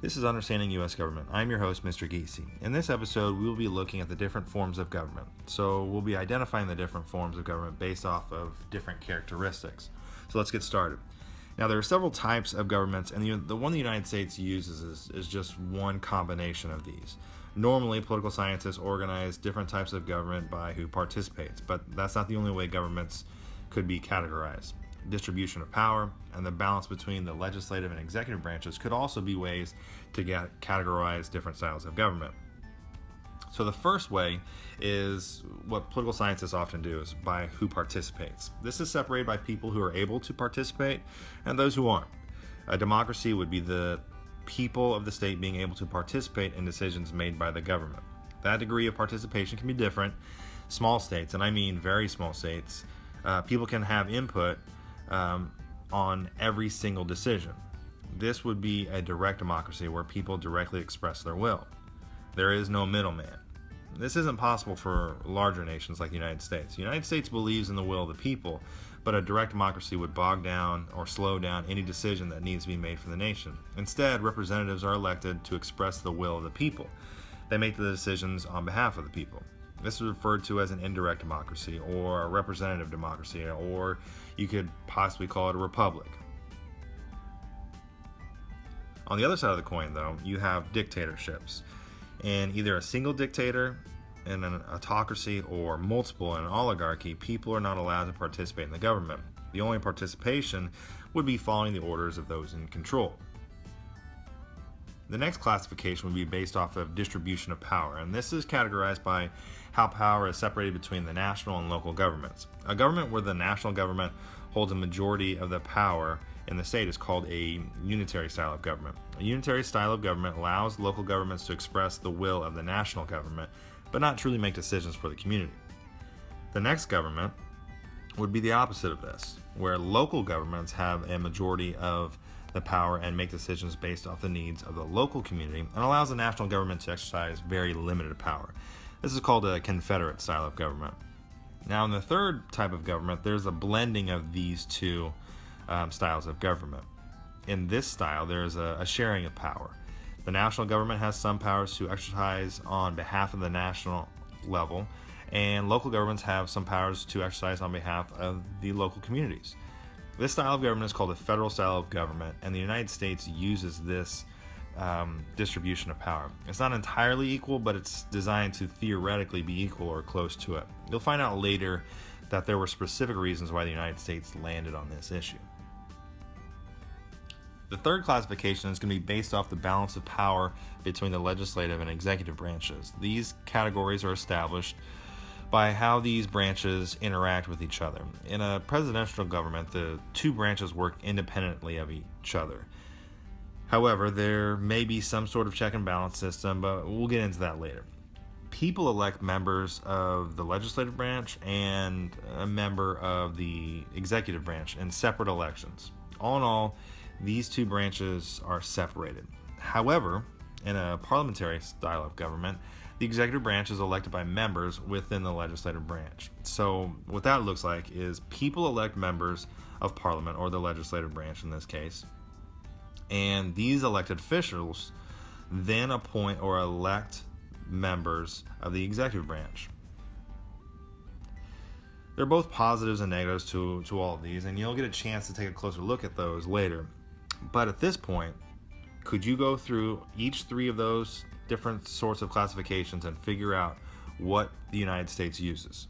This is Understanding U.S. Government. I'm your host, Mr. Giese. In this episode, we will be looking at the different forms of government. So we'll be identifying the different forms of government based off of different characteristics. So let's get started. Now, there are several types of governments, and the one the United States uses is just one combination of these. Normally, political scientists organize different types of government by who participates, but that's not the only way governments could be categorized. Distribution of power and the balance between the legislative and executive branches could also be ways to categorize different styles of government. So the first way is what political scientists often do, is by who participates. This is separated by people who are able to participate and those who aren't. A democracy would be the people of the state being able to participate in decisions made by the government. That degree of participation can be different. Small states, and I mean very small states, people can have input on every single decision. This would be a direct democracy where people directly express their will. There is no middleman. This isn't possible for larger nations like the United States. The United States believes in the will of the people, but a direct democracy would bog down or slow down any decision that needs to be made for the nation. Instead, representatives are elected to express the will of the people. They make the decisions on behalf of the people. This is referred to as an indirect democracy or a representative democracy, or you could possibly call it a republic. On the other side of the coin, though, you have dictatorships. In either a single dictator, in an autocracy, or multiple in an oligarchy, people are not allowed to participate in the government. The only participation would be following the orders of those in control. The next classification would be based off of distribution of power, and this is categorized by how power is separated between the national and local governments. A government where the national government holds a majority of the power in the state is called a unitary style of government. A unitary style of government allows local governments to express the will of the national government, but not truly make decisions for the community. The next government would be the opposite of this, where local governments have a majority of the power and make decisions based off the needs of the local community, and allows the national government to exercise very limited power. This is called a confederate style of government. Now, in the third type of government, there's a blending of these two styles of government. In this style, there's a sharing of power. The national government has some powers to exercise on behalf of the national level, and local governments have some powers to exercise on behalf of the local communities. This style of government is called a federal style of government, and the United States uses this distribution of power. It's not entirely equal, but it's designed to theoretically be equal or close to it. You'll find out later that there were specific reasons why the United States landed on this issue. The third classification is going to be based off the balance of power between the legislative and executive branches. These categories are established by how these branches interact with each other. In a presidential government, the two branches work independently of each other. However, there may be some sort of check and balance system, but we'll get into that later. People elect members of the legislative branch and a member of the executive branch in separate elections. All in all, these two branches are separated. However, in a parliamentary style of government, the executive branch is elected by members within the legislative branch. So what that looks like is people elect members of parliament, or the legislative branch in this case, and these elected officials then appoint or elect members of the executive branch. There are both positives and negatives to all of these, and you'll get a chance to take a closer look at those later. But at this point, could you go through each three of those different sorts of classifications and figure out what the United States uses?